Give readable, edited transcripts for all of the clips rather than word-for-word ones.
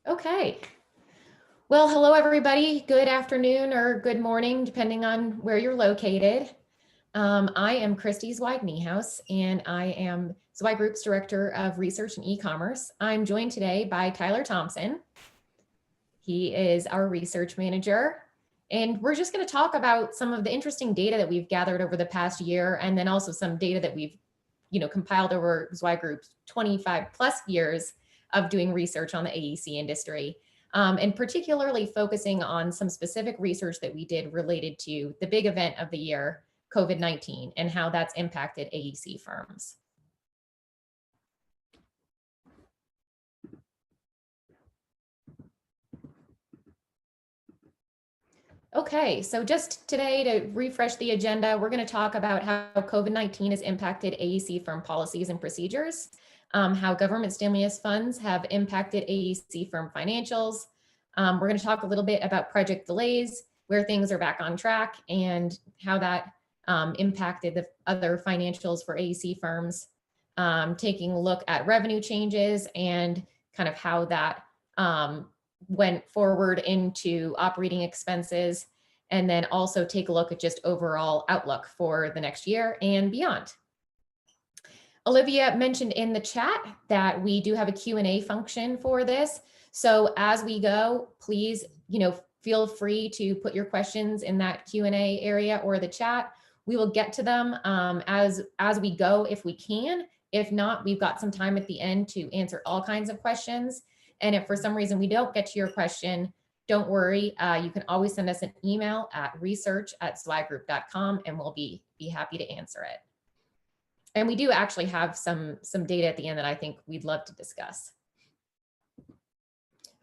Okay. Well, hello, everybody. Good afternoon or good morning, depending on where you're located. I am Christy Zweig, and I am Zweig Group's Director of Research and E-commerce. I'm joined today by Tyler Thompson. He is our research manager. And we're just going to talk about some of the interesting data that we've gathered over the past year, and then also some data that we've compiled over Zweig Group's 25 plus years of doing research on the AEC industry. And particularly focusing on some specific research that we did related to the big event of the year, COVID-19, and how that's impacted AEC firms. Okay, so just today to refresh the agenda, we're going to talk about how COVID-19 has impacted AEC firm policies and procedures, how government stimulus funds have impacted AEC firm financials. We're going to talk a little bit about project delays, where things are back on track, and how that impacted the other financials for AEC firms, taking a look at revenue changes and kind of how that went forward into operating expenses, and then also take a look at just overall outlook for the next year and beyond. Olivia mentioned in the chat that we do have a Q&A function for this. So as we go, please, feel free to put your questions in that Q&A area or the chat. We will get to them as we go if we can. If not, we've got some time at the end to answer all kinds of questions. And if for some reason we don't get to your question, don't worry. You can always send us an email at research@zweiggroup.com and we'll be happy to answer it. And we do actually have some data at the end that I think we'd love to discuss.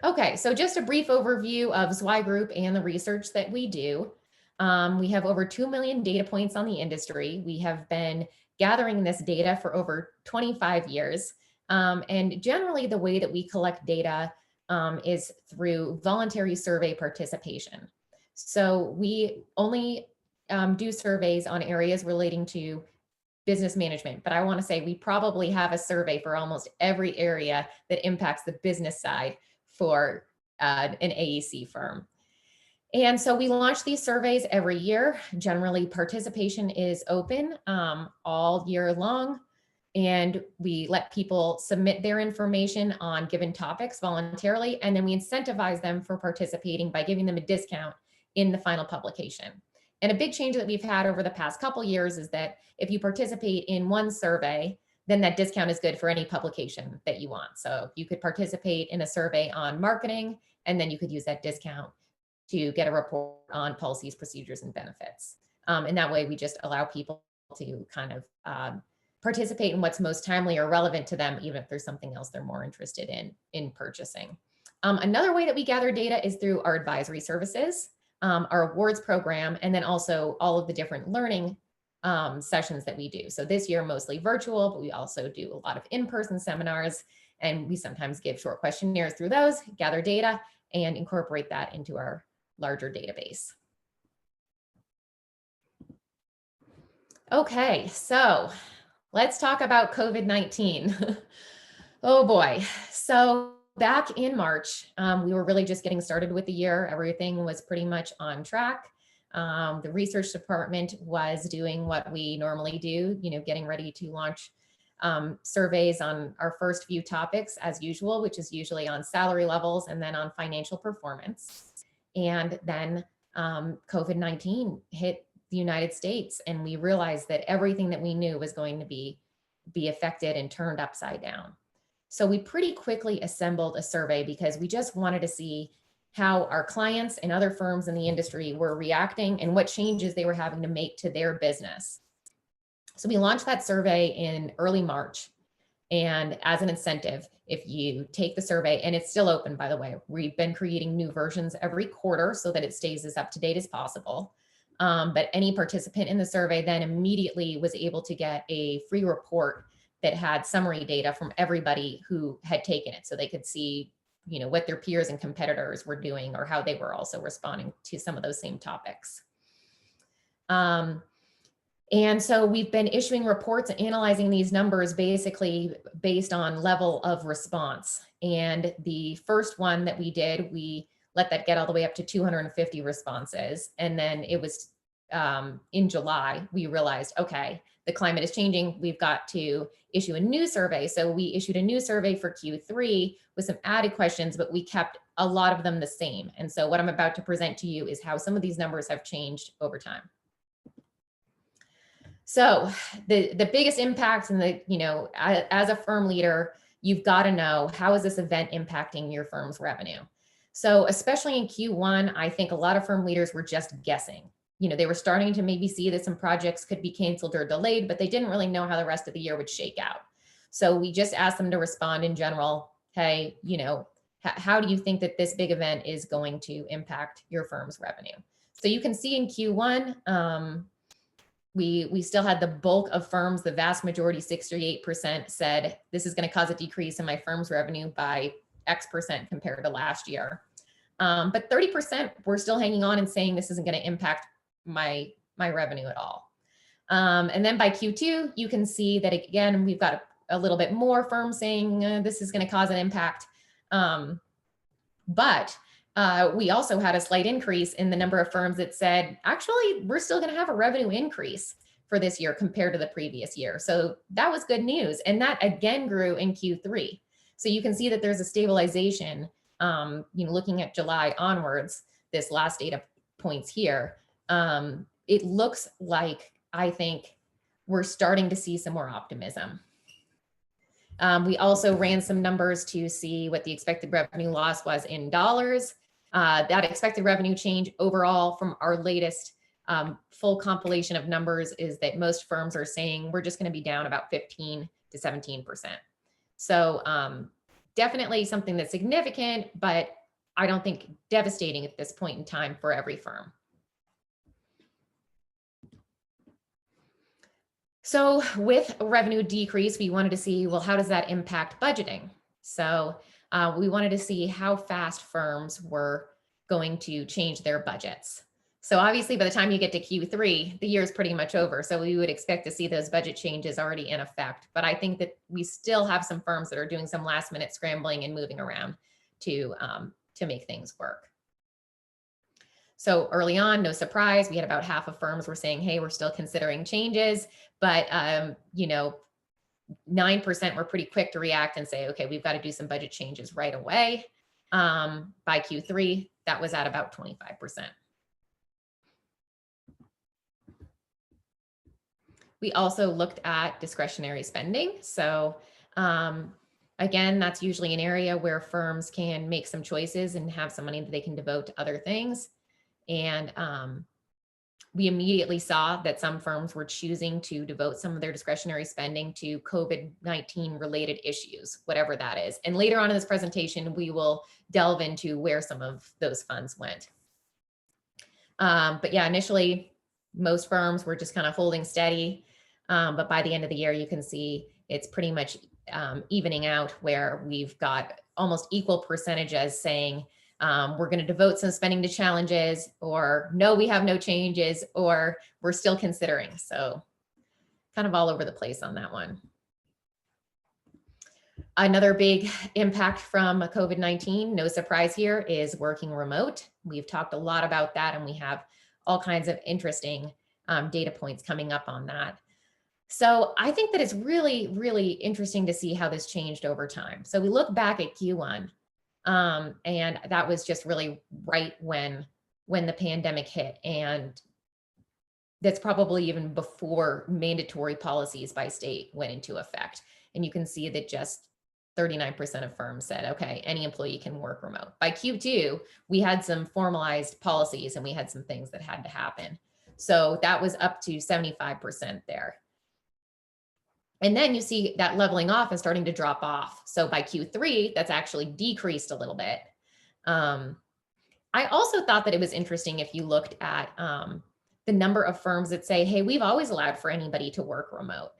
Okay, so just a brief overview of Zweig Group and the research that we do. We have over 2 million data points on the industry. We have been gathering this data for over 25 years. And generally the way that we collect data is through voluntary survey participation. So we only do surveys on areas relating to business management, but I want to say we probably have a survey for almost every area that impacts the business side for an AEC firm. And so we launch these surveys every year. Generally, participation is open all year long, and we let people submit their information on given topics voluntarily, and then we incentivize them for participating by giving them a discount in the final publication. And a big change that we've had over the past couple years is that if you participate in one survey, then that discount is good for any publication that you want. So you could participate in a survey on marketing, and then you could use that discount to get a report on policies, procedures, and benefits. And that way we just allow people to kind of participate in what's most timely or relevant to them, even if there's something else they're more interested in purchasing. Another way that we gather data is through our advisory services, our awards program, and then also all of the different learning sessions that we do. So this year, mostly virtual, but we also do a lot of in-person seminars, and we sometimes give short questionnaires through those, gather data, and incorporate that into our larger database. Okay, so let's talk about COVID-19. Oh boy. So back in March, we were really just getting started with the year. Everything was pretty much on track. The research department was doing what we normally do, getting ready to launch surveys on our first few topics as usual, which is usually on salary levels and then on financial performance. And then COVID-19 hit the United States, and we realized that everything that we knew was going to be affected and turned upside down. So we pretty quickly assembled a survey because we just wanted to see how our clients and other firms in the industry were reacting and what changes they were having to make to their business. So we launched that survey in early March. And as an incentive, if you take the survey, and it's still open, by the way, we've been creating new versions every quarter so that it stays as up to date as possible. But any participant in the survey then immediately was able to get a free report that had summary data from everybody who had taken it. So they could see, what their peers and competitors were doing or how they were also responding to some of those same topics. And so we've been issuing reports and analyzing these numbers basically based on level of response. And the first one that we did, we let that get all the way up to 250 responses. And then it was in July, we realized, okay, the climate is changing. We've got to issue a new survey. So we issued a new survey for Q3 with some added questions, but we kept a lot of them the same. And so what I'm about to present to you is how some of these numbers have changed over time. So the biggest impact and as a firm leader, you've got to know, how is this event impacting your firm's revenue? So especially in Q1, I think a lot of firm leaders were just guessing. They were starting to maybe see that some projects could be canceled or delayed, but they didn't really know how the rest of the year would shake out. So we just asked them to respond in general. Hey, how do you think that this big event is going to impact your firm's revenue? So you can see in Q1, we still had the bulk of firms, the vast majority, 68% said this is going to cause a decrease in my firm's revenue by X% compared to last year. But 30% were still hanging on and saying this isn't going to impact my revenue at all. And then by Q2, you can see that again, we've got a little bit more firms saying this is going to cause an impact. But we also had a slight increase in the number of firms that said, actually, we're still going to have a revenue increase for this year compared to the previous year. So that was good news. And that again grew in Q3. So you can see that there's a stabilization, looking at July onwards, this last data points here. It looks like, I think, we're starting to see some more optimism. We also ran some numbers to see what the expected revenue loss was in dollars. That expected revenue change overall from our latest full compilation of numbers is that most firms are saying we're just going to be down about 15 to 17%. So definitely something that's significant, but I don't think devastating at this point in time for every firm. So with revenue decrease, we wanted to see, well, how does that impact budgeting? So we wanted to see how fast firms were going to change their budgets. So obviously by the time you get to Q3, the year is pretty much over. So we would expect to see those budget changes already in effect. But I think that we still have some firms that are doing some last minute scrambling and moving around to make things work. So early on, no surprise, we had about half of firms were saying, hey, we're still considering changes, but 9% were pretty quick to react and say, okay, we've got to do some budget changes right away. By Q3, that was at about 25%. We also looked at discretionary spending. So again, that's usually an area where firms can make some choices and have some money that they can devote to other things. And we immediately saw that some firms were choosing to devote some of their discretionary spending to COVID-19 related issues, whatever that is. And later on in this presentation, we will delve into where some of those funds went. But yeah, initially, most firms were just kind of holding steady. But by the end of the year, you can see it's pretty much evening out, where we've got almost equal percentages saying, we're going to devote some spending to challenges, or no, we have no changes, or we're still considering. So kind of all over the place on that one. Another big impact from COVID-19, no surprise here, is working remote. We've talked a lot about that, and we have all kinds of interesting data points coming up on that. So I think that it's really, really interesting to see how this changed over time. So we look back at Q1, and that was just really right when the pandemic hit. And that's probably even before mandatory policies by state went into effect. And you can see that just 39% of firms said, okay, any employee can work remote. By Q2, we had some formalized policies and we had some things that had to happen. So that was up to 75% there. And then you see that leveling off and starting to drop off. So by Q3, that's actually decreased a little bit. I also thought that it was interesting if you looked at the number of firms that say, hey, we've always allowed for anybody to work remote.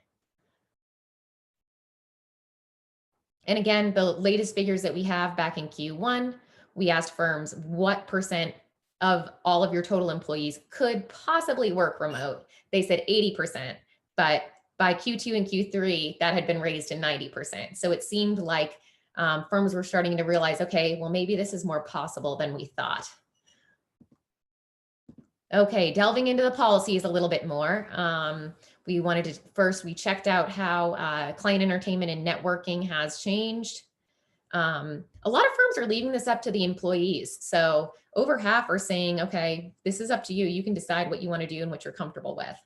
And again, the latest figures that we have back in Q1, we asked firms what percent of all of your total employees could possibly work remote. They said 80%, but by Q2 and Q3, that had been raised to 90%. So it seemed like firms were starting to realize, okay, well, maybe this is more possible than we thought. Okay, delving into the policies a little bit more. We wanted to first, we checked out how client entertainment and networking has changed. A lot of firms are leaving this up to the employees. So over half are saying, okay, this is up to you. You can decide what you want to do and what you're comfortable with.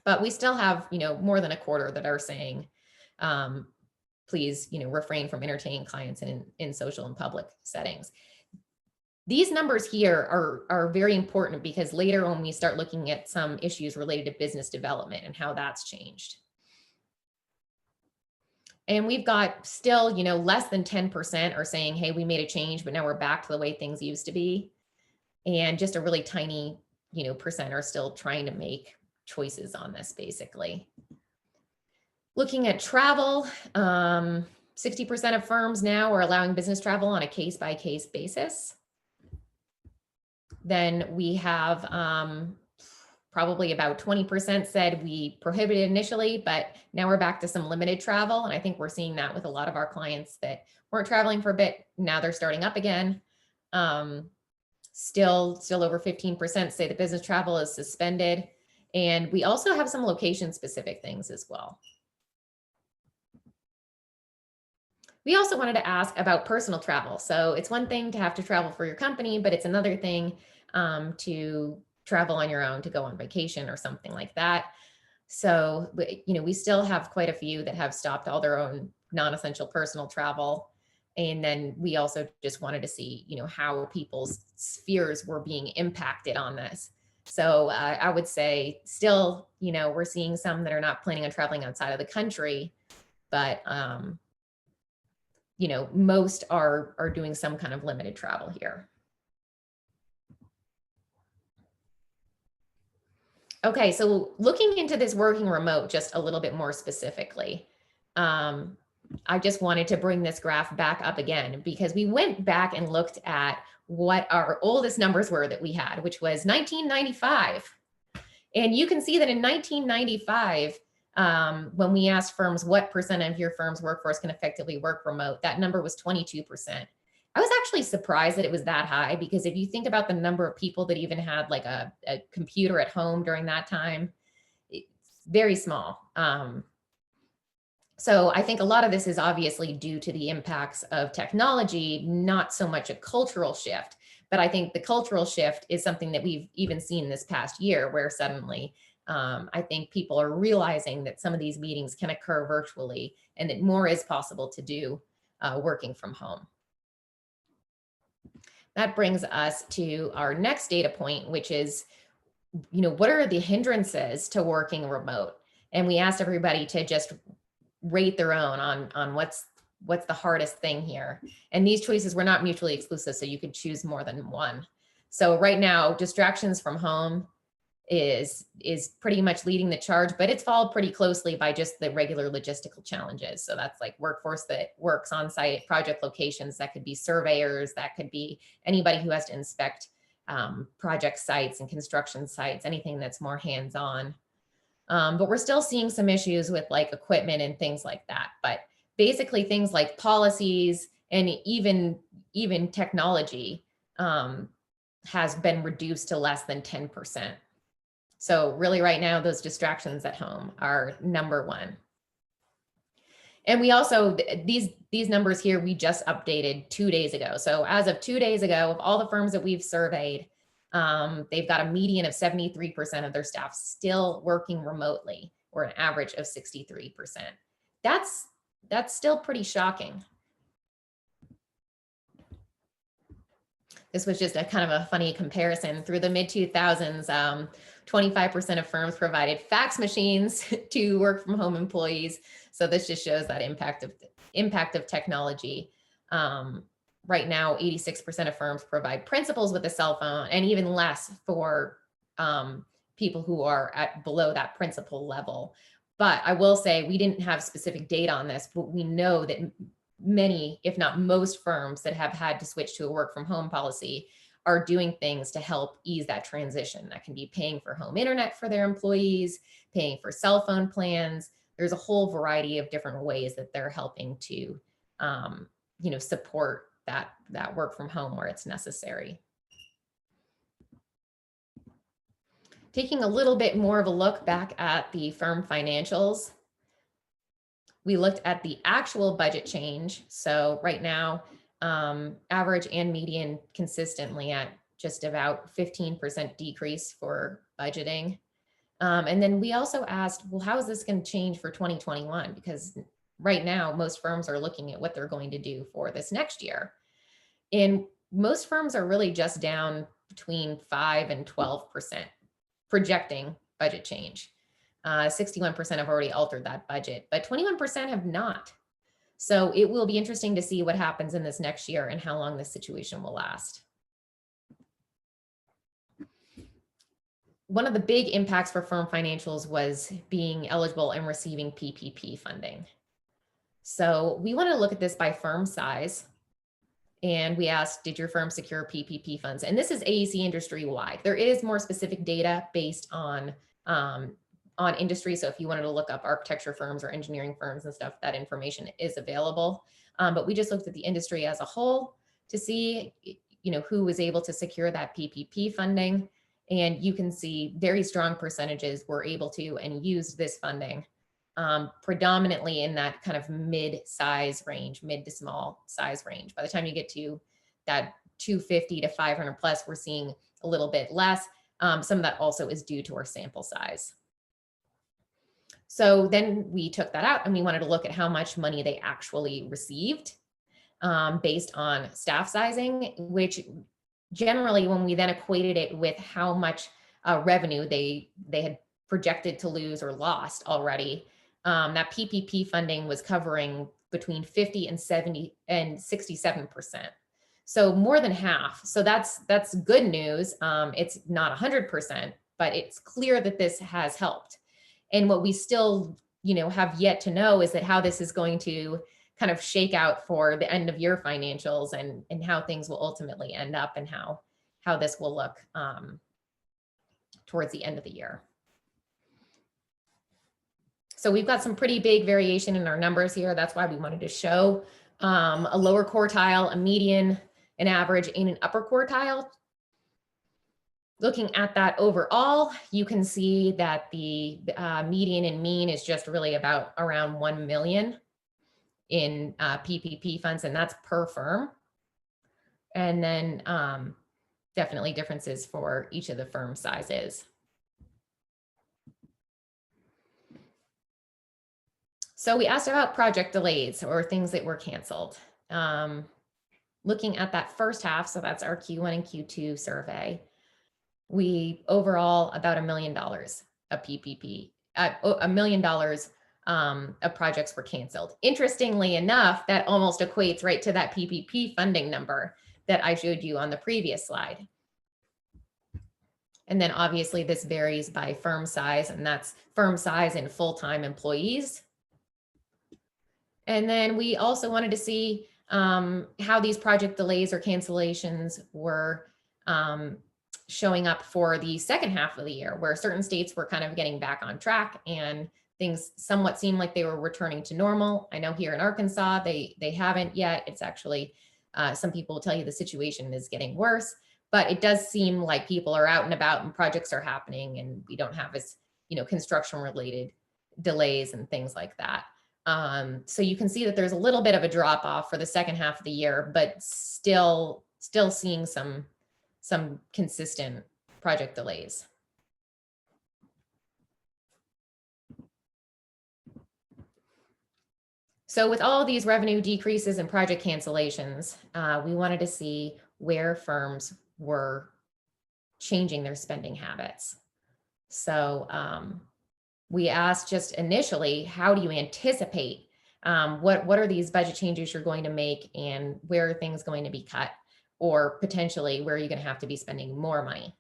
But we still have, more than a quarter that are saying, please, refrain from entertaining clients in social and public settings. These numbers here are very important because later when we start looking at some issues related to business development and how that's changed. And we've got still, less than 10% are saying, hey, we made a change, but now we're back to the way things used to be. And just a really tiny, percent are still trying to make choices on this, basically. Looking at travel, 60% of firms now are allowing business travel on a case-by-case basis. Then we have probably about 20% said we prohibited initially, but now we're back to some limited travel. And I think we're seeing that with a lot of our clients that weren't traveling for a bit. Now they're starting up again. Still over 15% say the business travel is suspended. And we also have some location specific things as well. We also wanted to ask about personal travel. So it's one thing to have to travel for your company, but it's another thing to travel on your own, to go on vacation or something like that. So, we still have quite a few that have stopped all their own non-essential personal travel. And then we also just wanted to see, how people's spheres were being impacted on this. So I would say still, we're seeing some that are not planning on traveling outside of the country, but most are doing some kind of limited travel here. Okay, so looking into this working remote just a little bit more specifically, I just wanted to bring this graph back up again because we went back and looked at what our oldest numbers were that we had, which was 1995. And you can see that in 1995, when we asked firms what percent of your firm's workforce can effectively work remote, that number was 22%. I was actually surprised that it was that high because if you think about the number of people that even had like a computer at home during that time, it's very small. So I think a lot of this is obviously due to the impacts of technology, not so much a cultural shift, but I think the cultural shift is something that we've even seen this past year where suddenly I think people are realizing that some of these meetings can occur virtually and that more is possible to do working from home. That brings us to our next data point, which is, what are the hindrances to working remote? And we asked everybody to just rate their own on what's the hardest thing here. And these choices were not mutually exclusive, so you could choose more than one. So right now, distractions from home is pretty much leading the charge, but it's followed pretty closely by just the regular logistical challenges. So that's like workforce that works on site, project locations, that could be surveyors, that could be anybody who has to inspect project sites and construction sites, anything that's more hands-on. But we're still seeing some issues with like equipment and things like that. But basically things like policies and even technology has been reduced to less than 10%. So really right now, those distractions at home are number one. And we also, these numbers here, we just updated 2 days ago. So as of 2 days ago, of all the firms that we've surveyed, they've got a median of 73% of their staff still working remotely, or an average of 63%. That's still pretty shocking. This was just a kind of a funny comparison. Through the mid-2000s, 25% of firms provided fax machines to work from home employees. So this just shows that impact of technology. Right now, 86% of firms provide principals with a cell phone, and even less for people who are at below that principal level. But I will say we didn't have specific data on this, but we know that many, if not most firms that have had to switch to a work from home policy are doing things to help ease that transition. That can be paying for home internet for their employees, paying for cell phone plans. There's a whole variety of different ways that they're helping to, support that work from home where it's necessary. Taking a little bit more of a look back at the firm financials, we looked at the actual budget change. So right now, average and median consistently at just about 15% decrease for budgeting. And then we also asked, well, how is this going to change for 2021? Because right now, most firms are looking at what they're going to do for this next year. And most firms are really just down between 5 and 12% projecting budget change. 61% have already altered that budget, but 21% have not. So it will be interesting to see what happens in this next year and how long this situation will last. One of the big impacts for firm financials was being eligible and receiving PPP funding. So we wanted to look at this by firm size. And we asked, did your firm secure PPP funds? And this is AEC industry wide. There is more specific data based on industry. So if you wanted to look up architecture firms or engineering firms and stuff, that information is available. But we just looked at the industry as a whole to see, who was able to secure that PPP funding. And you can see very strong percentages were able to and used this funding predominantly in that kind of mid-size range, mid to small size range. By the time you get to that 250 to 500 plus, we're seeing a little bit less. Some of that also is due to our sample size. So then we took that out and we wanted to look at how much money they actually received based on staff sizing, which generally when we then equated it with how much revenue they had projected to lose or lost already, that PPP funding was covering between 50 and 70 and 67%. So more than half. So that's good news. It's not 100%, but it's clear that this has helped. And what we still, have yet to know is that how this is going to kind of shake out for the end of year financials and how things will ultimately end up and how this will look towards the end of the year. So we've got some pretty big variation in our numbers here. That's why we wanted to show a lower quartile, a median, an average, and an upper quartile. Looking at that overall, you can see that the median and mean is just really about around 1 million in PPP funds, and that's per firm. And then definitely differences for each of the firm sizes. So we asked about project delays or things that were canceled. Looking at that first half, so that's our Q1 and Q2 survey, we overall about $1 million of PPP, $1 million of projects were canceled. Interestingly enough, that almost equates right to that PPP funding number that I showed you on the previous slide. And then obviously this varies by firm size, and that's firm size and full-time employees. And then we also wanted to see how these project delays or cancellations were showing up for the second half of the year, where certain states were kind of getting back on track and things somewhat seemed like they were returning to normal. I know here in Arkansas, they haven't yet. It's actually, some people will tell you the situation is getting worse, but it does seem like people are out and about and projects are happening and we don't have as, construction related delays and things like that. So you can see that there's a little bit of a drop off for the second half of the year, but still seeing some consistent project delays. So with all these revenue decreases and project cancellations, we wanted to see where firms were changing their spending habits. So we asked just initially, how do you anticipate what are these budget changes you're going to make and where are things going to be cut, or potentially where are you going to have to be spending more money?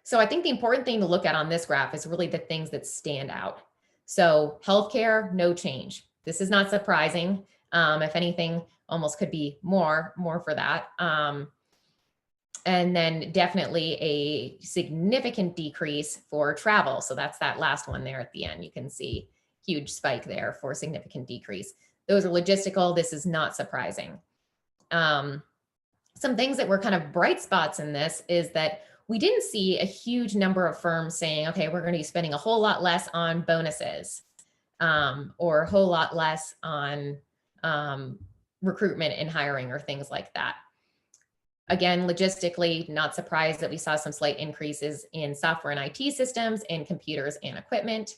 So I think the important thing to look at on this graph is really the things that stand out. So healthcare, no change. This is not surprising. If anything, almost could be more for that. And then definitely a significant decrease for travel. So that's that last one there at the end. You can see huge spike there for significant decrease. Those are logistical. This is not surprising. Some things that were kind of bright spots in this is that we didn't see a huge number of firms saying, okay, we're going to be spending a whole lot less on bonuses or a whole lot less on recruitment and hiring or things like that. Again, logistically, not surprised that we saw some slight increases in software and IT systems and computers and equipment.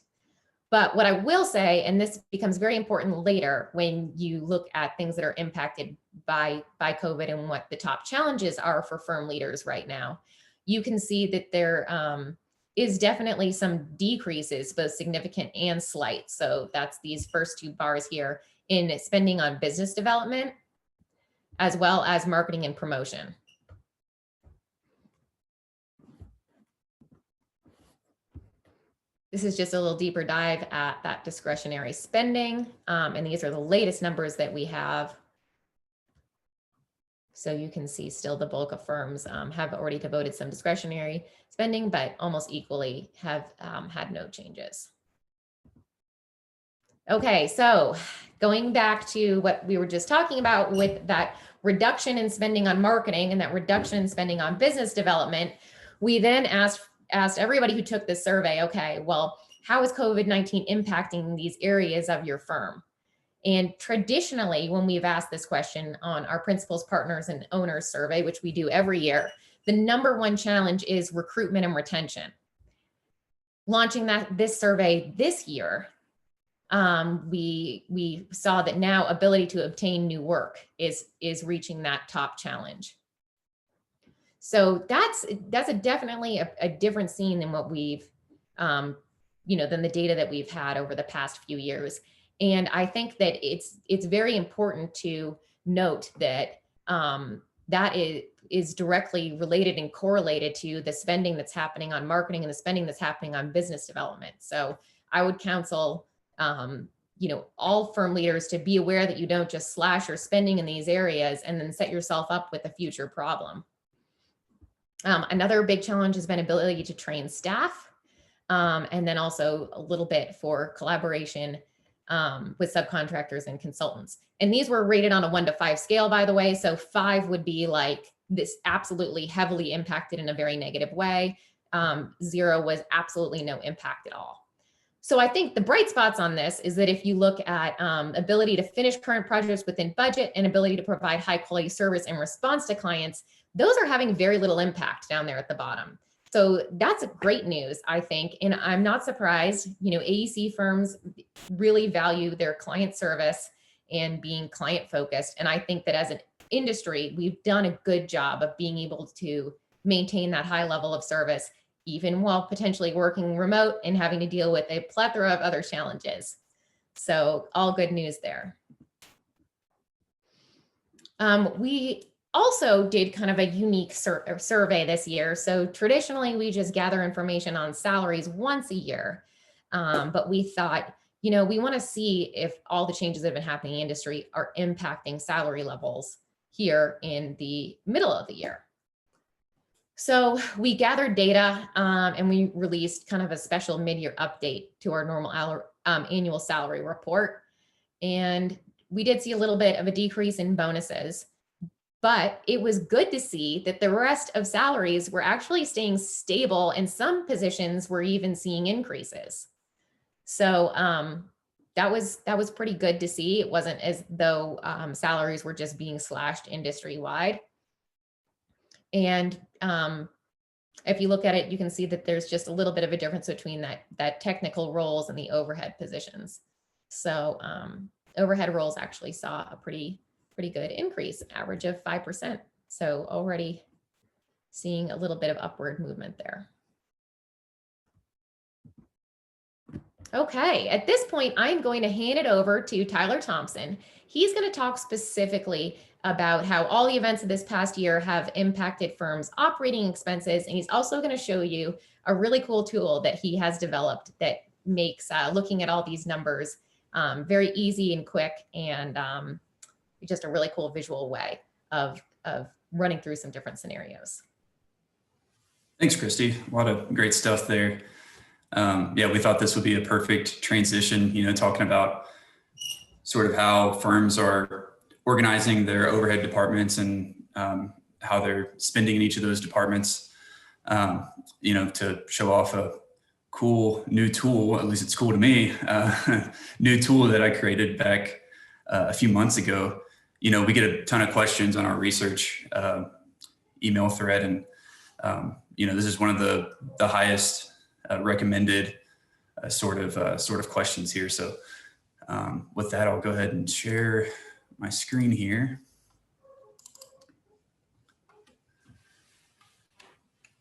But what I will say, and this becomes very important later when you look at things that are impacted by COVID and what the top challenges are for firm leaders right now, you can see that there is definitely some decreases, both significant and slight. So that's these first two bars here in spending on business development, as well as marketing and promotion. This is just a little deeper dive at that discretionary spending. And these are the latest numbers that we have. So you can see still the bulk of firms have already devoted some discretionary spending, but almost equally have had no changes. Okay, so going back to what we were just talking about with that reduction in spending on marketing and that reduction in spending on business development, we then asked everybody who took this survey, okay, well, how is COVID-19 impacting these areas of your firm? And traditionally, when we've asked this question on our principals, partners, and owners survey, which we do every year, the number one challenge is recruitment and retention. Launching this survey this year, we saw that now ability to obtain new work is reaching that top challenge. So that's definitely a different scene than what we've, than the data that we've had over the past few years. And I think that it's very important to note that that is directly related and correlated to the spending that's happening on marketing and the spending that's happening on business development. So I would counsel all firm leaders to be aware that you don't just slash your spending in these areas and then set yourself up with a future problem. Another big challenge has been ability to train staff, and then also a little bit for collaboration with subcontractors and consultants. And these were rated on a 1 to 5 scale, by the way. So 5 would be like this absolutely heavily impacted in a very negative way. 0 was absolutely no impact at all. So I think the bright spots on this is that if you look at ability to finish current projects within budget and ability to provide high quality service in response to clients, those are having very little impact down there at the bottom. So that's great news, I think. And I'm not surprised, AEC firms really value their client service and being client focused. And I think that as an industry, we've done a good job of being able to maintain that high level of service, even while potentially working remote and having to deal with a plethora of other challenges. So all good news there. We also did kind of a unique survey this year. So traditionally, we just gather information on salaries once a year. But we thought, we want to see if all the changes that have been happening in the industry are impacting salary levels here in the middle of the year. So we gathered data and we released kind of a special mid-year update to our normal annual salary report. And we did see a little bit of a decrease in bonuses, but it was good to see that the rest of salaries were actually staying stable, and some positions were even seeing increases. So that was pretty good to see. It wasn't as though salaries were just being slashed industry-wide. And if you look at it, you can see that there's just a little bit of a difference between that technical roles and the overhead positions. So overhead roles actually saw a pretty good increase, average of 5%. So already seeing a little bit of upward movement there. Okay, at this point, I'm going to hand it over to Tyler Thompson. He's going to talk specifically about how all the events of this past year have impacted firms' operating expenses. And he's also going to show you a really cool tool that he has developed that makes looking at all these numbers very easy and quick, and just a really cool visual way of running through some different scenarios. Thanks, Christy. A lot of great stuff there. Yeah, we thought this would be a perfect transition, talking about sort of how firms are organizing their overhead departments and how they're spending in each of those departments, to show off a cool new tool, at least it's cool to me, new tool that I created back a few months ago. We get a ton of questions on our research email thread, and this is one of the highest recommended sort of questions here. So with that, I'll go ahead and share my screen here.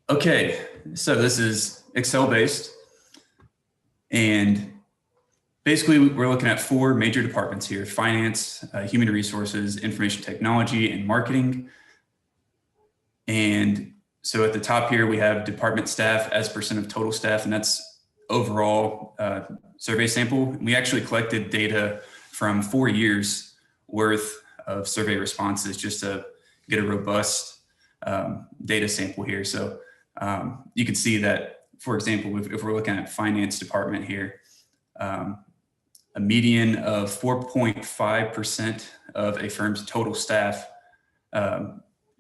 Okay, so this is Excel based, and basically we're looking at 4 major departments here: finance, human resources, information technology, and marketing. And so at the top here, we have department staff as % of total staff, and that's overall survey sample. We actually collected data from 4 years worth of survey responses just to get a robust data sample here. So you can see that, for example, if we're looking at finance department here, a median of 4.5% of a firm's total staff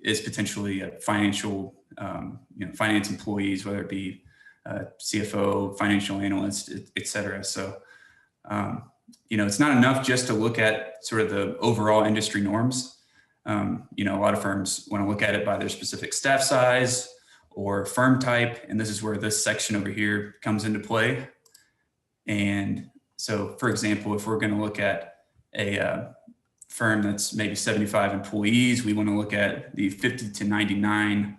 is potentially a finance employees, whether it be CFO, financial analyst, et cetera. So, it's not enough just to look at sort of the overall industry norms. A lot of firms want to look at it by their specific staff size or firm type. And this is where this section over here comes into play. And so, for example, if we're going to look at a firm that's maybe 75 employees, we want to look at the 50 to 99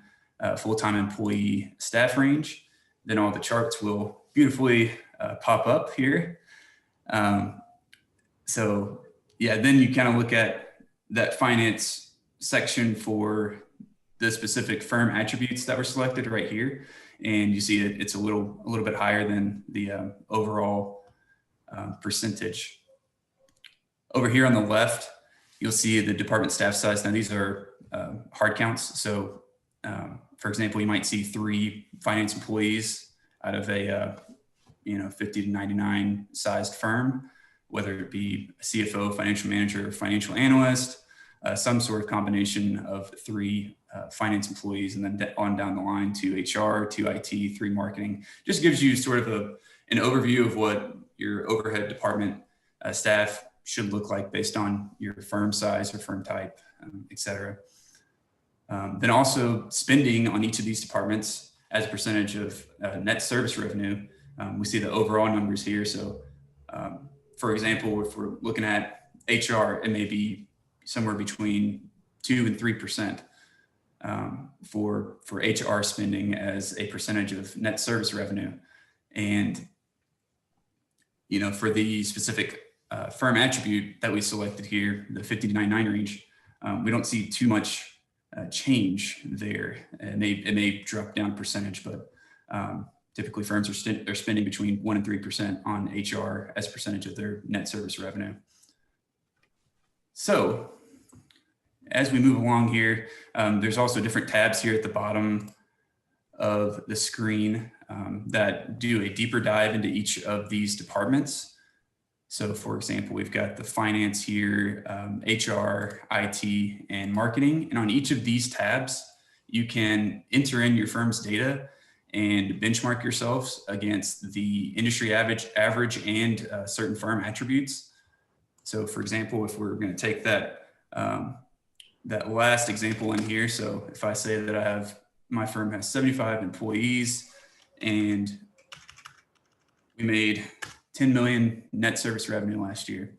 full-time employee staff range. Then all the charts will beautifully pop up here. So yeah, then you kind of look at that finance section for the specific firm attributes that were selected right here. And you see it's a little bit higher than the overall percentage. Over here on the left, you'll see the department staff size. Now these are hard counts. So for example, you might see 3 finance employees out of a 50 to 99 sized firm, whether it be a CFO, financial manager, or financial analyst, some sort of combination of 3 finance employees, and then on down the line to HR, 2 IT, 3 marketing. Just gives you sort of an overview of what your overhead department staff should look like based on your firm size or firm type, et cetera. Then also spending on each of these departments as a percentage of net service revenue. We see the overall numbers here. So for example, if we're looking at HR, it may be somewhere between 2 and 3% for HR spending as a percentage of net service revenue. And, for the specific firm attribute that we selected here, the 50 to 99 range, we don't see too much change there. It may drop down percentage, but typically firms are spending between 1 and 3% on HR as a percentage of their net service revenue. So as we move along here, there's also different tabs here at the bottom of the screen that do a deeper dive into each of these departments. So for example, we've got the finance here, HR, IT, and marketing. And on each of these tabs, you can enter in your firm's data and benchmark yourselves against the industry average and certain firm attributes. So for example, if we're going to take that last example in here. So if I say that my firm has 75 employees and we made 10 million net service revenue last year.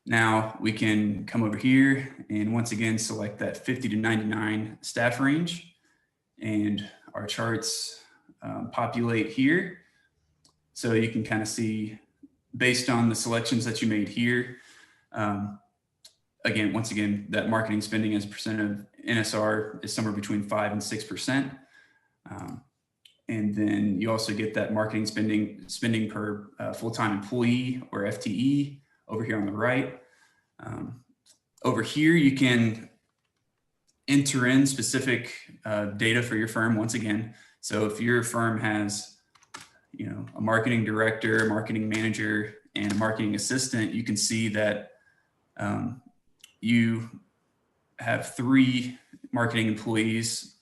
Now we can come over here and once again select that 50 to 99 staff range, and our charts populate here. So you can kind of see based on the selections that you made here. Once again, that marketing spending as a percent of NSR is somewhere between 5 and 6%. And then you also get that marketing spending per full-time employee or FTE over here on the right. Over here, you can enter in specific data for your firm once again. So if your firm has, you know, a marketing director, a marketing manager, and a marketing assistant, you can see that you have 3 marketing employees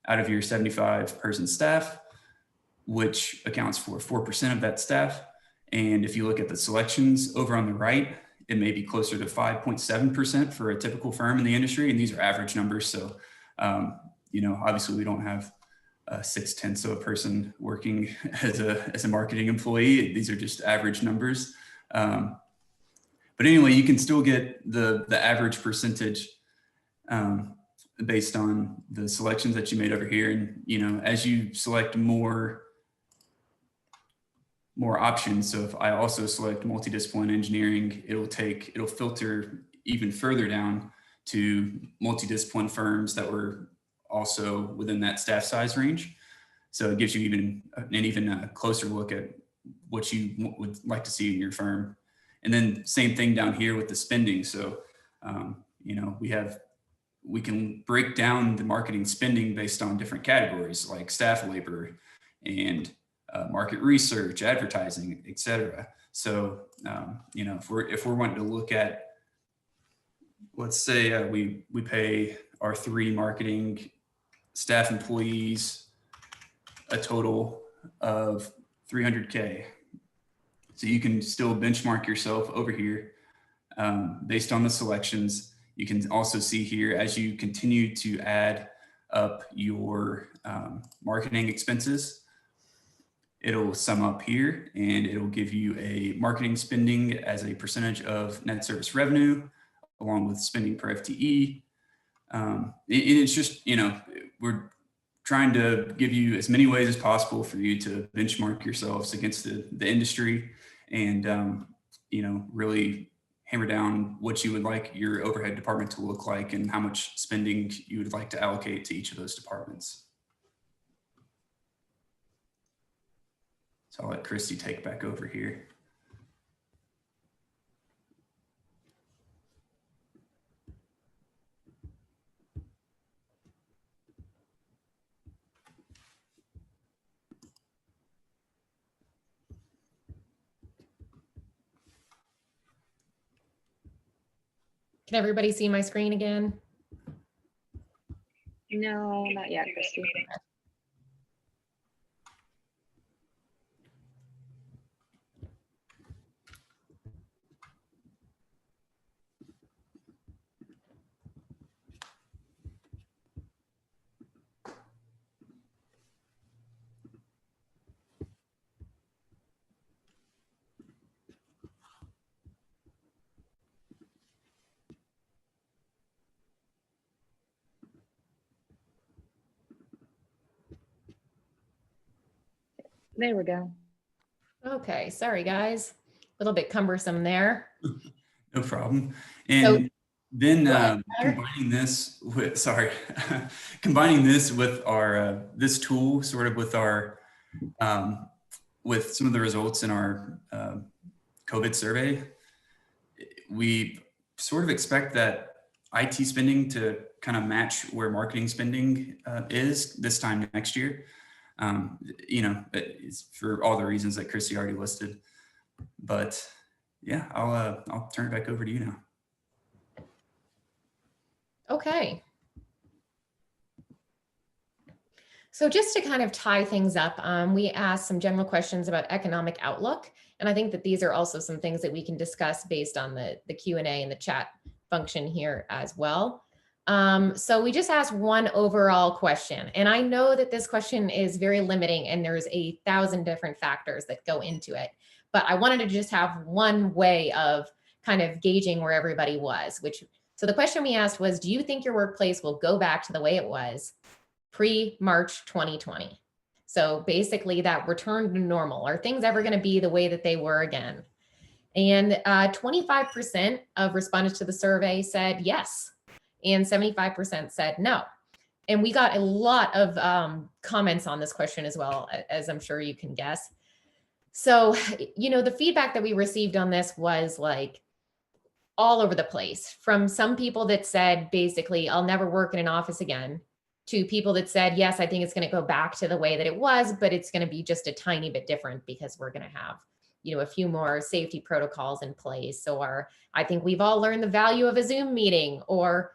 out of your 75-person staff, which accounts for 4% of that staff. And if you look at the selections over on the right, it may be closer to 5.7% for a typical firm in the industry. And these are average numbers. So, you know, obviously we don't have 6/10 of a person working as a marketing employee. These are just average numbers. But anyway, you can still get the average percentage based on the selections that you made over here. And, you know, as you select more options. So if I also select multidiscipline engineering, it'll filter even further down to multidiscipline firms that were also within that staff size range. So it gives you even a closer look at what you would like to see in your firm. And then same thing down here with the spending. So, you know, we can break down the marketing spending based on different categories like staff labor and market research, advertising, et cetera. So, you know, if we're wanting to look at, let's say we pay our 3 marketing staff employees a total of $300K. So you can still benchmark yourself over here based on the selections. You can also see here as you continue to add up your marketing expenses, it'll sum up here and it'll give you a marketing spending as a percentage of net service revenue, along with spending per FTE. It's just, you know, we're trying to give you as many ways as possible for you to benchmark yourselves against the industry and, you know, really hammer down what you would like your overhead department to look like and how much spending you would like to allocate to each of those departments. So I'll let Christy take back over here. Can everybody see my screen again? No, not yet, Christy. There we go. Okay, sorry guys. A little bit cumbersome there. No problem. And so, then combining this with, combining this with our, this tool sort of with our, with some of the results in our COVID survey, we sort of expect that IT spending to kind of match where marketing spending is this time next year. You know, it's for all the reasons that Christy already listed, but yeah, I'll turn it back over to you now. Okay. So just to kind of tie things up, we asked some general questions about economic outlook. And I think that these are also some things that we can discuss based on the Q&A and the chat function here as well. So we just asked one overall question. And I know that this question is very limiting and there's 1,000 different factors that go into it. But I wanted to just have one way of kind of gauging where everybody was, so the question we asked was, do you think your workplace will go back to the way it was pre-March 2020? So basically that return to normal. Are things ever going to be the way that they were again? And 25% of respondents to the survey said yes, and 75% said no. And we got a lot of comments on this question as well, as I'm sure you can guess. So, you know, the feedback that we received on this was like, all over the place, from some people that said, basically, I'll never work in an office again, to people that said, yes, I think it's going to go back to the way that it was, but it's going to be just a tiny bit different because we're going to have, a few more safety protocols in place. Or I think we've all learned the value of a Zoom meeting. Or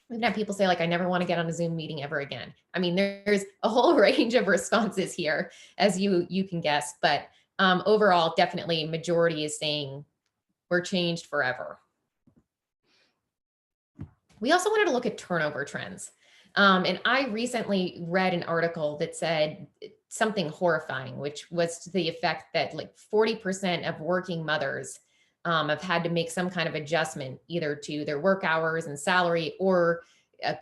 we've had people say, like, I never want to get on a Zoom meeting ever again. I mean, there's a whole range of responses here, as you can guess. But overall, definitely majority is saying we're changed forever. We also wanted to look at turnover trends. And I recently read an article that said something horrifying, which was to the effect that like 40% of working mothers have had to make some kind of adjustment, either to their work hours and salary, or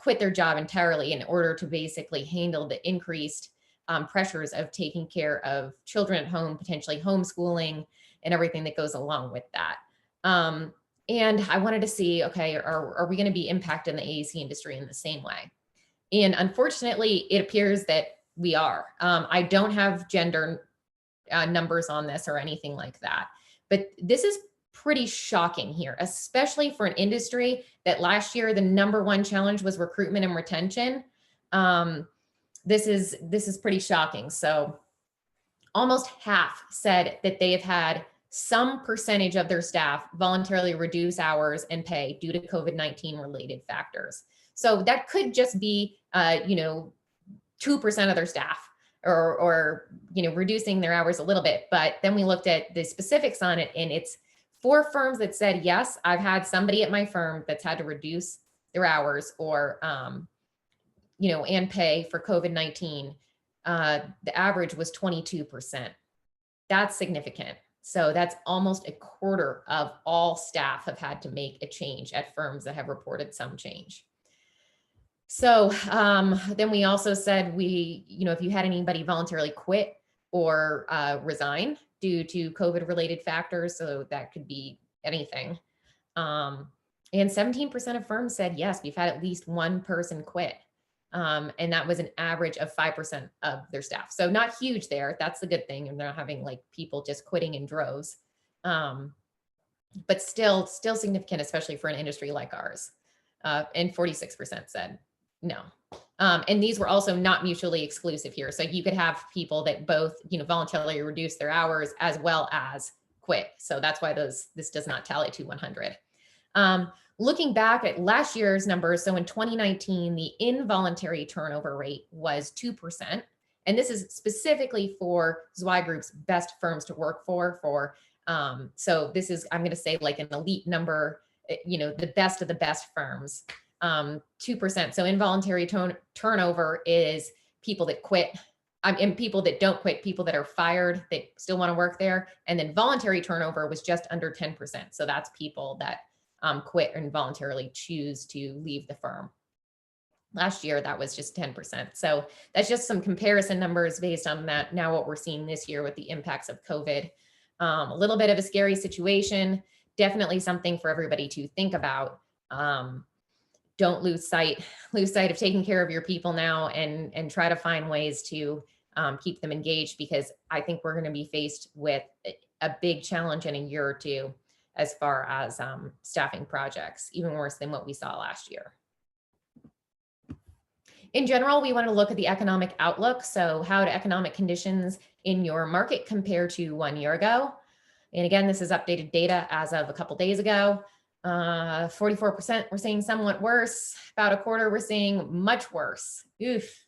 quit their job entirely in order to basically handle the increased pressures of taking care of children at home, potentially homeschooling, and everything that goes along with that. And I wanted to see, okay, are we going to be impacted in the AEC industry in the same way? And unfortunately, it appears that we are. I don't have gender numbers on this or anything like that, but this is pretty shocking here, especially for an industry that last year the #1 challenge was recruitment and retention. This is pretty shocking. So almost half said that they have had some percentage of their staff voluntarily reduce hours and pay due to COVID-19 related factors. So that could just be, 2% of their staff, or reducing their hours a little bit. But then we looked at the specifics on it, and it's 4 firms that said, yes, I've had somebody at my firm that's had to reduce their hours or, and pay for COVID-19. The average was 22%. That's significant. So that's almost a quarter of all staff have had to make a change at firms that have reported some change. So then we also said if you had anybody voluntarily quit or resign due to COVID related factors, so that could be anything. And 17% of firms said, yes, we've had at least one person quit. And that was an average of 5% of their staff. So not huge there. That's the good thing. And they're not having like people just quitting in droves. But still significant, especially for an industry like ours. And 46% said no. And these were also not mutually exclusive here. So you could have people that both, voluntarily reduce their hours as well as quit. So that's why this does not tally to 100. Looking back at last year's numbers, so in 2019, the involuntary turnover rate was 2%. And this is specifically for Zweig Group's best firms to work for. So this is, I'm going to say, like an elite number, the best of the best firms. 2%. So involuntary turnover is people that quit, and people that don't quit, people that are fired, they still want to work there. And then voluntary turnover was just under 10%. So that's people that quit and voluntarily choose to leave the firm. Last year, that was just 10%. So that's just some comparison numbers based on that. Now what we're seeing this year with the impacts of COVID, a little bit of a scary situation, definitely something for everybody to think about. Don't lose sight of taking care of your people now, and try to find ways to keep them engaged, because I think we're going to be faced with a big challenge in a year or two as far as staffing projects, even worse than what we saw last year. In general, we want to look at the economic outlook. So how do economic conditions in your market compare to 1 year ago? And again, this is updated data as of a couple days ago. 44% we're seeing somewhat worse. About a quarter we're seeing much worse. Oof.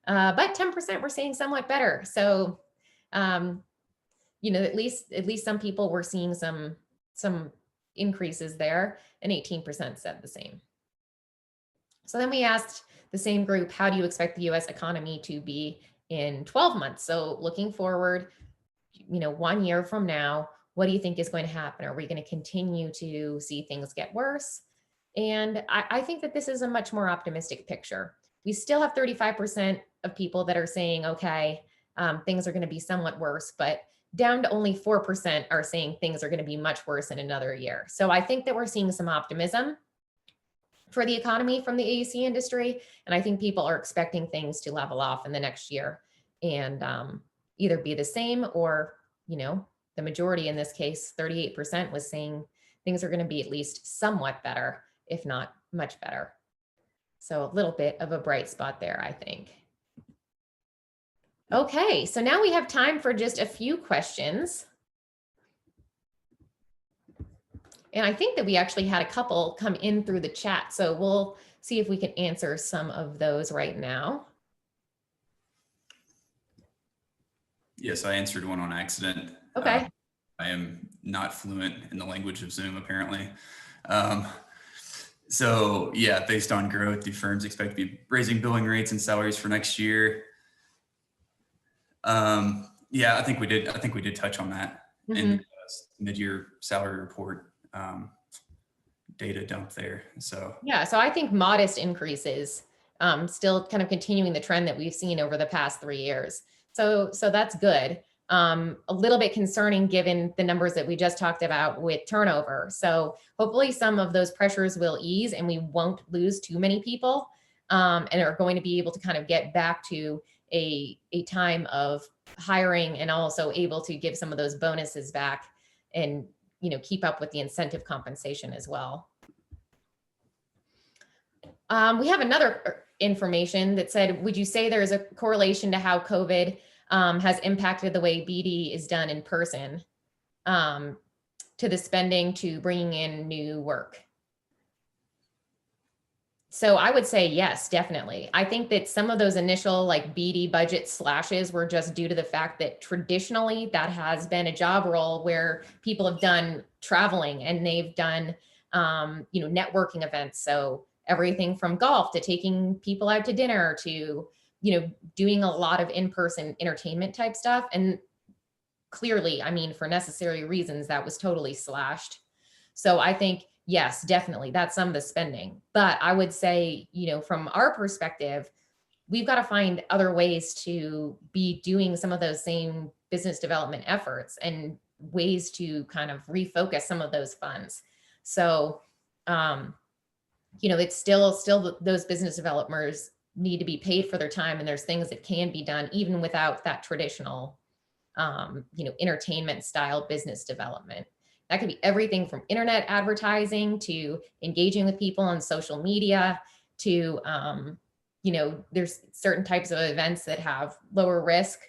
But 10% we're seeing somewhat better. So, at least some people were seeing some increases there, and 18% said the same. So then we asked the same group, how do you expect the US economy to be in 12 months? So looking forward, 1 year from now, what do you think is going to happen? Are we going to continue to see things get worse? And I think that this is a much more optimistic picture. We still have 35% of people that are saying, okay, things are going to be somewhat worse, but down to only 4% are saying things are going to be much worse in another year. So I think that we're seeing some optimism for the economy from the AEC industry. And I think people are expecting things to level off in the next year and either be the same, or, the majority in this case, 38%, was saying things are going to be at least somewhat better, if not much better. So a little bit of a bright spot there, I think. Okay, so now we have time for just a few questions. And I think that we actually had a couple come in through the chat. So we'll see if we can answer some of those right now. Yes, I answered one on accident. Okay. I am not fluent in the language of Zoom, apparently. So yeah, based on growth, do firms expect to be raising billing rates and salaries for next year? Yeah, I think we did. I think we did touch on that in the mid-year salary report data dump there. So yeah, so I think modest increases, still kind of continuing the trend that we've seen over the past 3 years. So that's good. A little bit concerning given the numbers that we just talked about with turnover. So hopefully some of those pressures will ease and we won't lose too many people, and are going to be able to kind of get back to a time of hiring and also able to give some of those bonuses back and, you know, keep up with the incentive compensation as well. We have another information that said, would you say there is a correlation to how COVID has impacted the way BD is done in person, to the spending to bringing in new work? So I would say yes, definitely. I think that some of those initial like BD budget slashes were just due to the fact that traditionally that has been a job role where people have done traveling and they've done, you know, networking events. So everything from golf to taking people out to dinner to, you know, doing a lot of in-person entertainment type stuff. And clearly, I mean, for necessary reasons, that was totally slashed. So I think, yes, definitely, that's some of the spending. But I would say, you know, from our perspective, we've got to find other ways to be doing some of those same business development efforts and ways to kind of refocus some of those funds. So, you know, it's still those business developers need to be paid for their time, and there's things that can be done even without that traditional, you know, entertainment style business development. That could be everything from internet advertising to engaging with people on social media to, you know, there's certain types of events that have lower risk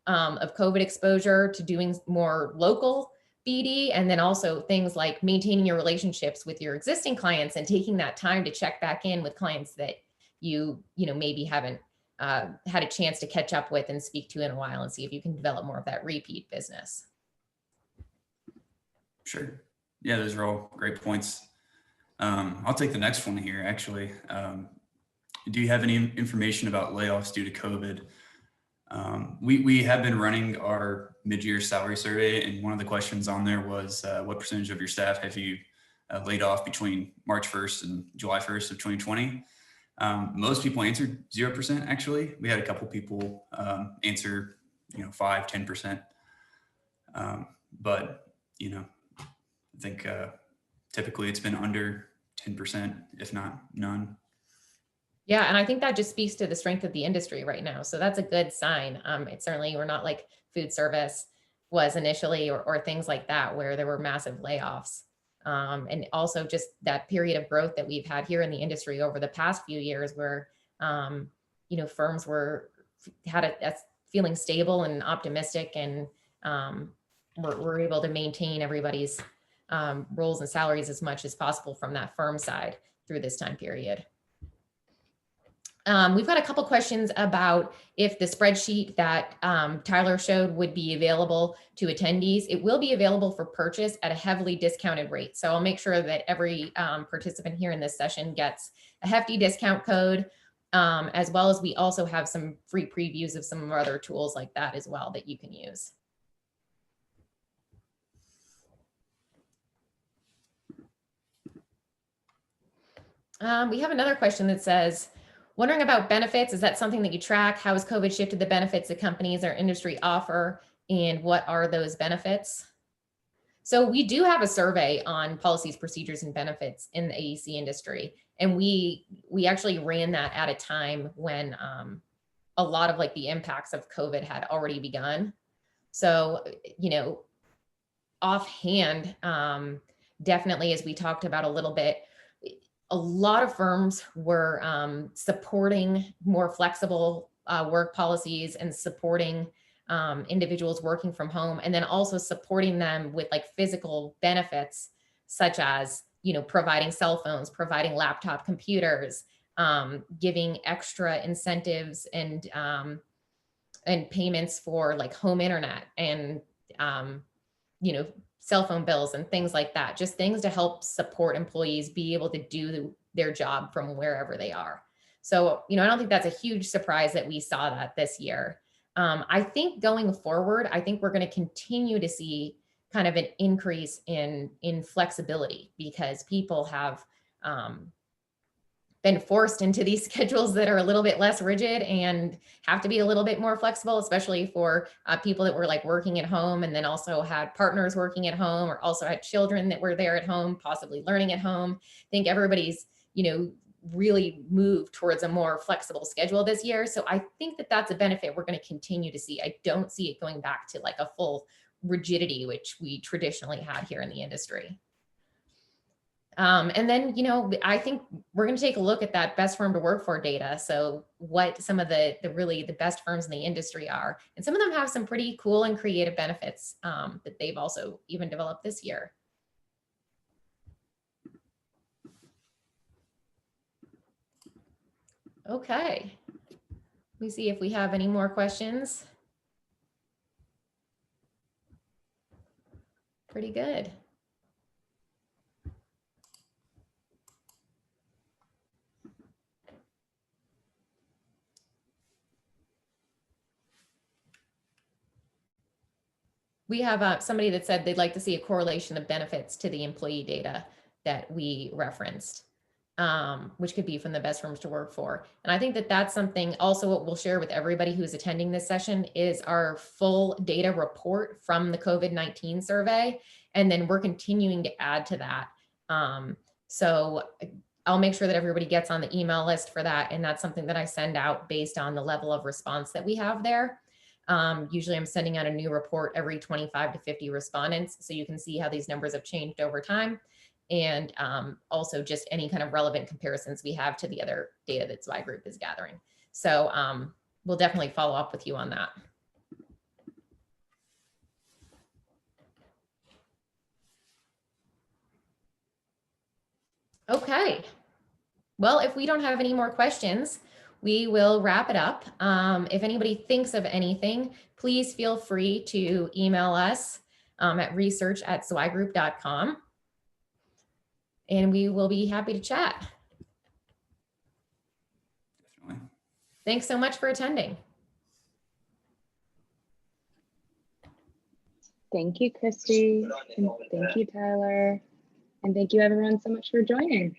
of COVID exposure to doing more local BD, and then also things like maintaining your relationships with your existing clients and taking that time to check back in with clients that you know, maybe haven't had a chance to catch up with and speak to in a while, and see if you can develop more of that repeat business. sure. Yeah, those are all great points. I'll take the next one here, actually. Do you have any information about layoffs due to COVID? We have been running our mid-year salary survey, and one of the questions on there was what percentage of your staff have you laid off between March 1st and July 1st of 2020? Most people answered 0%, actually. We had a couple people answer, you know, 5, 10%. But, you know, I think typically it's been under 10%, if not none. Yeah, and I think that just speaks to the strength of the industry right now. So that's a good sign. It's certainly, we're not like food service was initially, or things like that, where there were massive layoffs. And also just that period of growth that we've had here in the industry over the past few years where, you know, firms had a feeling stable and optimistic, and were able to maintain everybody's roles and salaries as much as possible from that firm side through this time period. We've got a couple questions about if the spreadsheet that Tyler showed would be available to attendees. It will be available for purchase at a heavily discounted rate. So I'll make sure that every participant here in this session gets a hefty discount code, as well as we also have some free previews of some of our other tools like that as well that you can use. We have another question that says, wondering about benefits. Is that something that you track? How has COVID shifted the benefits that companies or industry offer? And what are those benefits? So we do have a survey on policies, procedures, and benefits in the AEC industry. And we actually ran that at a time when a lot of like the impacts of COVID had already begun. So, you know, offhand, definitely, as we talked about a little bit, a lot of firms were supporting more flexible work policies and supporting individuals working from home, and then also supporting them with like physical benefits, such as, you know, providing cell phones, providing laptop computers, giving extra incentives and payments for like home internet and, you know, cell phone bills and things like that. Just things to help support employees be able to do their job from wherever they are. So, you know, I don't think that's a huge surprise that we saw that this year. I think going forward, I think we're going to continue to see kind of an increase in flexibility, because people have been forced into these schedules that are a little bit less rigid and have to be a little bit more flexible, especially for people that were like working at home and then also had partners working at home, or also had children that were there at home, possibly learning at home. I think everybody's, you know, really moved towards a more flexible schedule this year. So I think that that's a benefit we're going to continue to see. I don't see it going back to like a full rigidity, which we traditionally had here in the industry. And then, you know, I think we're going to take a look at that best firm to work for data. So what some of the really the best firms in the industry are, and some of them have some pretty cool and creative benefits that they've also even developed this year. Okay, let me see if we have any more questions. Pretty good. We have somebody that said they'd like to see a correlation of benefits to the employee data that we referenced, which could be from the best firms to work for. And I think that that's something also what we'll share with everybody who's attending this session is our full data report from the COVID-19 survey. And then we're continuing to add to that. So I'll make sure that everybody gets on the email list for that. And that's something that I send out based on the level of response that we have there. Usually I'm sending out a new report every 25 to 50 respondents, so you can see how these numbers have changed over time, and also just any kind of relevant comparisons we have to the other data that Zweig Group is gathering. So we'll definitely follow up with you on that. Okay, well, if we don't have any more questions, we will wrap it up. If anybody thinks of anything, please feel free to email us at research@zweiggroup.com, and we will be happy to chat. Definitely. Thanks so much for attending. Thank you, Christy. And thank you, Tyler. And thank you everyone so much for joining.